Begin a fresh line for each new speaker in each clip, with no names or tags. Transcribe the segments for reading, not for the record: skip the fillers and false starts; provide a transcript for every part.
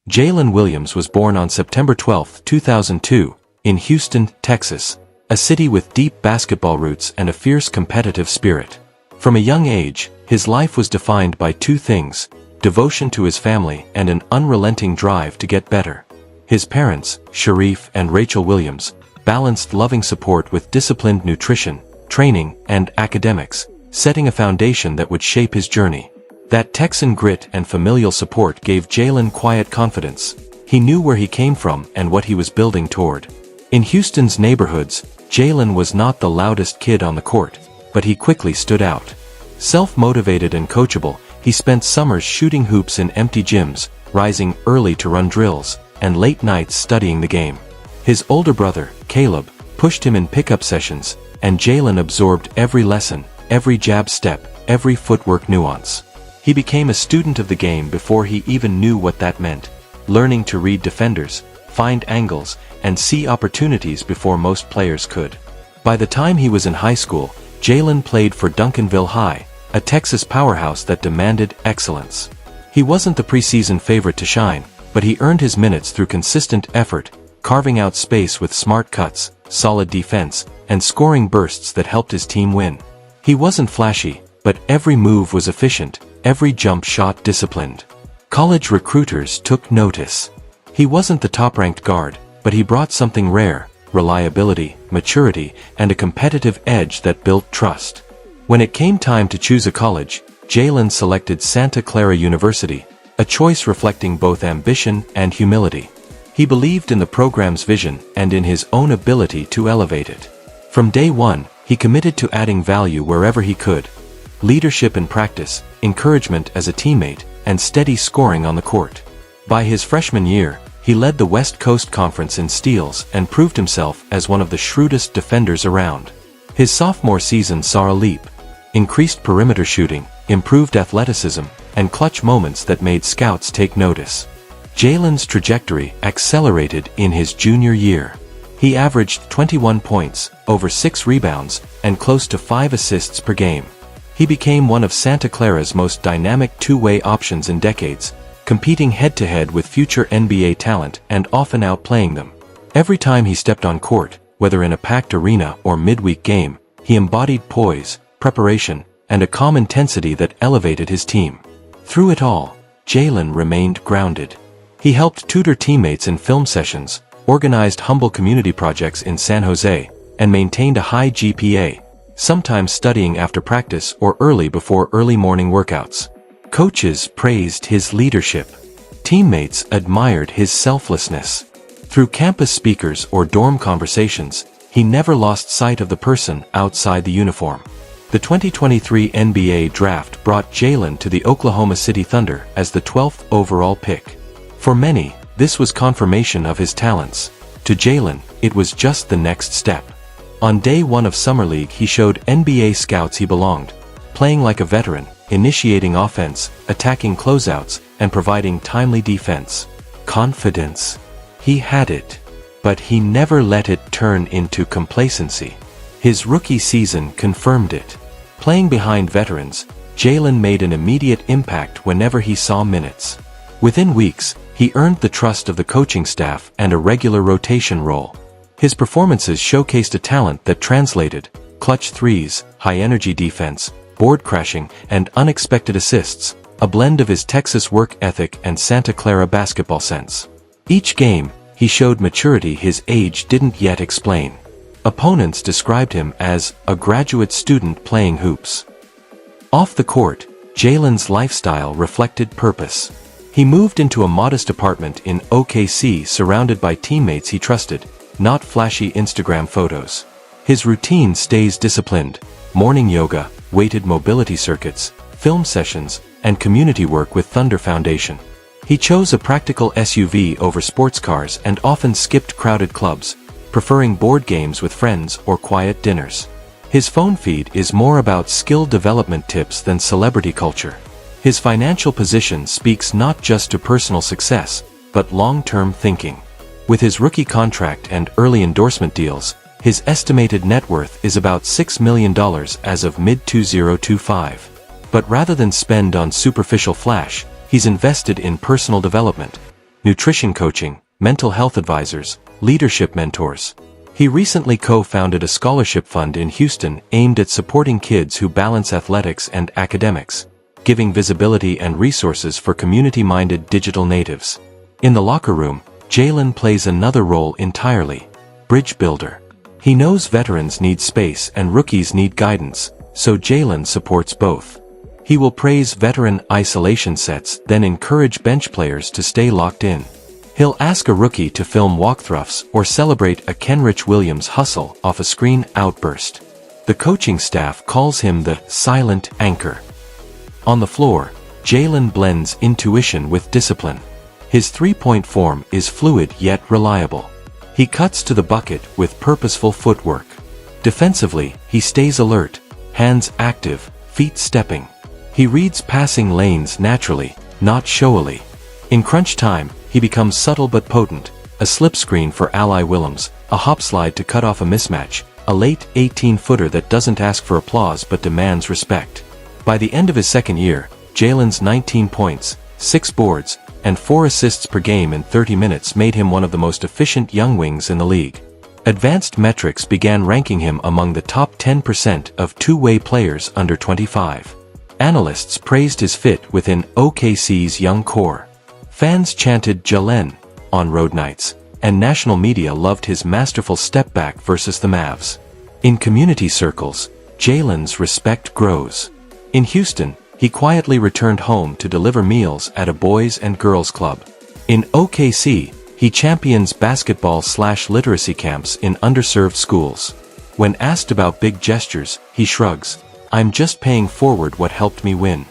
Jalen Williams was born on September 12, 2002, in Houston, Texas, a city with deep basketball roots and a fierce competitive spirit. From a young age, his life was defined by two things: devotion to his family and an unrelenting drive to get better. His parents, Sharif and Rachel Williams, balanced loving support with disciplined nutrition, training, and academics, setting a foundation that would shape his journey. That Texan grit and familial support gave Jalen quiet confidence. He knew where he came from and what he was building toward. In Houston's neighborhoods, Jalen was not the loudest kid on the court, but he quickly stood out. Self-motivated and coachable, he spent summers shooting hoops in empty gyms, rising early to run drills, and late nights studying the game. His older brother, Caleb, pushed him in pickup sessions, and Jalen absorbed every lesson, every jab step, every footwork nuance. He became a student of the game before he even knew what that meant, learning to read defenders, find angles, and see opportunities before most players could. By the time he was in high school, Jalen played for Duncanville High, a Texas powerhouse that demanded excellence. He wasn't the preseason favorite to shine, but he earned his minutes through consistent effort, carving out space with smart cuts, solid defense, and scoring bursts that helped his team win. He wasn't flashy, but every move was efficient, every jump shot disciplined. College recruiters took notice. He wasn't the top-ranked guard, but he brought something rare: reliability, maturity, and a competitive edge that built trust. When it came time to choose a college, Jalen selected Santa Clara University, a choice reflecting both ambition and humility. He believed in the program's vision and in his own ability to elevate it. From day one, he committed to adding value wherever he could: leadership in practice, encouragement as a teammate, and steady scoring on the court. By his freshman year, he led the West Coast Conference in steals and proved himself as one of the shrewdest defenders around. His sophomore season saw a leap: increased perimeter shooting, improved athleticism, and clutch moments that made scouts take notice. Jalen's trajectory accelerated in his junior year. He averaged 21 points, over 6 rebounds, and close to 5 assists per game. He became one of Santa Clara's most dynamic two-way options in decades, competing head-to-head with future NBA talent and often outplaying them. Every time he stepped on court, whether in a packed arena or midweek game, he embodied poise, preparation, and a calm intensity that elevated his team. Through it all, Jalen remained grounded. He helped tutor teammates in film sessions, organized humble community projects in San Jose, and maintained a high GPA, sometimes studying after practice or before early morning workouts. Coaches praised his leadership. Teammates admired his selflessness. Through campus speakers or dorm conversations, he never lost sight of the person outside the uniform. The 2023 NBA Draft brought Jalen to the Oklahoma City Thunder as the 12th overall pick. For many, this was confirmation of his talents. To Jalen, it was just the next step. On day one of Summer League, he showed NBA scouts he belonged, playing like a veteran, initiating offense, attacking closeouts, and providing timely defense. Confidence. He had it. But he never let it turn into complacency. His rookie season confirmed it. Playing behind veterans, Jalen made an immediate impact whenever he saw minutes. Within weeks, he earned the trust of the coaching staff and a regular rotation role. His performances showcased a talent that translated: clutch threes, high-energy defense, board crashing, and unexpected assists, a blend of his Texas work ethic and Santa Clara basketball sense. Each game, he showed maturity his age didn't yet explain. Opponents described him as a graduate student playing hoops. Off the court, Jalen's lifestyle reflected purpose. He moved into a modest apartment in OKC surrounded by teammates he trusted, not flashy Instagram photos. His routine stays disciplined: morning yoga, weighted mobility circuits, film sessions, and community work with Thunder Foundation. He chose a practical SUV over sports cars and often skipped crowded clubs, preferring board games with friends or quiet dinners. His phone feed is more about skill development tips than celebrity culture. His financial position speaks not just to personal success, but long-term thinking. With his rookie contract and early endorsement deals, his estimated net worth is about $6 million as of mid-2025. But rather than spend on superficial flash, he's invested in personal development, nutrition coaching, mental health advisors, leadership mentors. He recently co-founded a scholarship fund in Houston aimed at supporting kids who balance athletics and academics, giving visibility and resources for community-minded digital natives. In the locker room, Jalen plays another role entirely: bridge builder. He knows veterans need space and rookies need guidance, so Jalen supports both. He will praise veteran isolation sets, then encourage bench players to stay locked in. He'll ask a rookie to film walkthroughs or celebrate a Jalen Williams hustle off a screen outburst. The coaching staff calls him the silent anchor. On the floor, Jalen blends intuition with discipline. His three-point form is fluid yet reliable. He cuts to the bucket with purposeful footwork. Defensively, he stays alert, hands active, feet stepping. He reads passing lanes naturally, not showily. In crunch time, he becomes subtle but potent: a slip screen for Ally Williams, a hop slide to cut off a mismatch, a late 18-footer that doesn't ask for applause but demands respect. By the end of his second year, Jalen's 19 points, 6 boards, and 4 assists per game in 30 minutes made him one of the most efficient young wings in the league. Advanced metrics began ranking him among the top 10% of two-way players under 25. Analysts praised his fit within OKC's young core. Fans chanted Jalen on road nights, and national media loved his masterful step back versus the Mavs. In community circles, Jalen's respect grows. In Houston, he quietly returned home to deliver meals at a boys and girls club. In OKC, he champions basketball/literacy camps in underserved schools. When asked about big gestures, he shrugs, "I'm just paying forward what helped me win."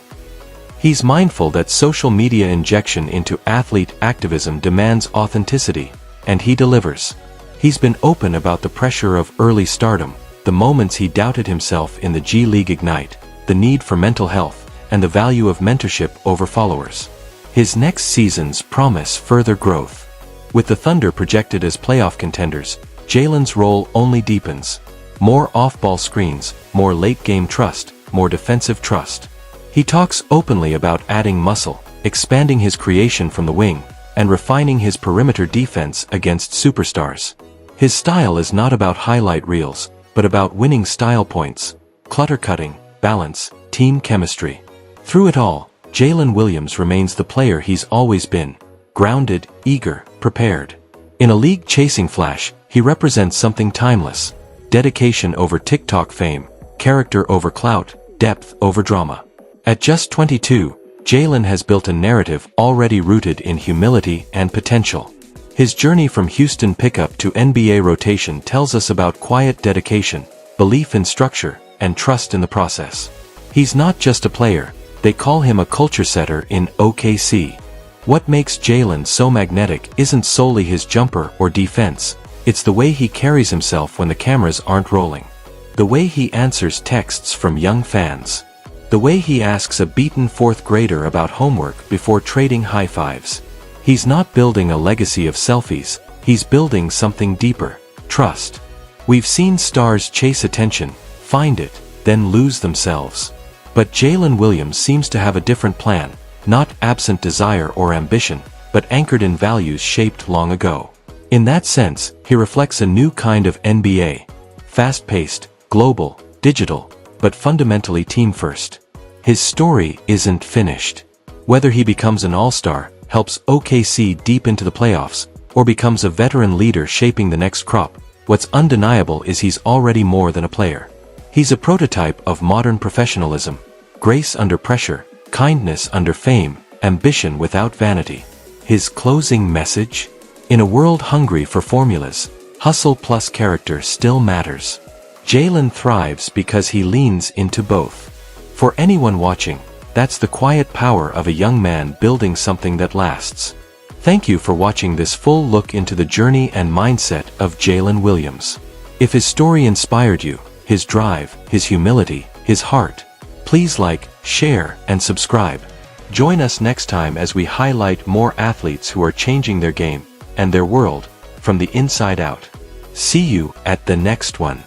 He's mindful that social media injection into athlete activism demands authenticity, and he delivers. He's been open about the pressure of early stardom, the moments he doubted himself in the G League Ignite, the need for mental health, and the value of mentorship over followers. His next seasons promise further growth. With the Thunder projected as playoff contenders, Jalen's role only deepens. More off-ball screens, more late-game trust, more defensive trust. He talks openly about adding muscle, expanding his creation from the wing, and refining his perimeter defense against superstars. His style is not about highlight reels, but about winning style points, clutter cutting, balance, team chemistry. Through it all, Jalen Williams remains the player he's always been: grounded, eager, prepared. In a league chasing flash, he represents something timeless: dedication over TikTok fame, character over clout, depth over drama. At just 22, Jalen has built a narrative already rooted in humility and potential. His journey from Houston pickup to NBA rotation tells us about quiet dedication, belief in structure, and trust in the process. He's not just a player, they call him a culture setter in OKC. What makes Jalen so magnetic isn't solely his jumper or defense, it's the way he carries himself when the cameras aren't rolling. The way he answers texts from young fans. The way he asks a beaten fourth grader about homework before trading high fives. He's not building a legacy of selfies, he's building something deeper: trust. We've seen stars chase attention, find it, then lose themselves. But Jalen Williams seems to have a different plan, not absent desire or ambition, but anchored in values shaped long ago. In that sense, he reflects a new kind of NBA. Fast-paced, global, digital, but fundamentally team-first. His story isn't finished. Whether he becomes an all-star, helps OKC deep into the playoffs, or becomes a veteran leader shaping the next crop, what's undeniable is he's already more than a player. He's a prototype of modern professionalism: grace under pressure, kindness under fame, ambition without vanity. His closing message? In a world hungry for formulas, hustle plus character still matters. Jalen thrives because he leans into both. For anyone watching, that's the quiet power of a young man building something that lasts. Thank you for watching this full look into the journey and mindset of Jalen Williams. If his story inspired you, his drive, his humility, his heart, please like, share, and subscribe. Join us next time as we highlight more athletes who are changing their game and their world from the inside out. See you at the next one.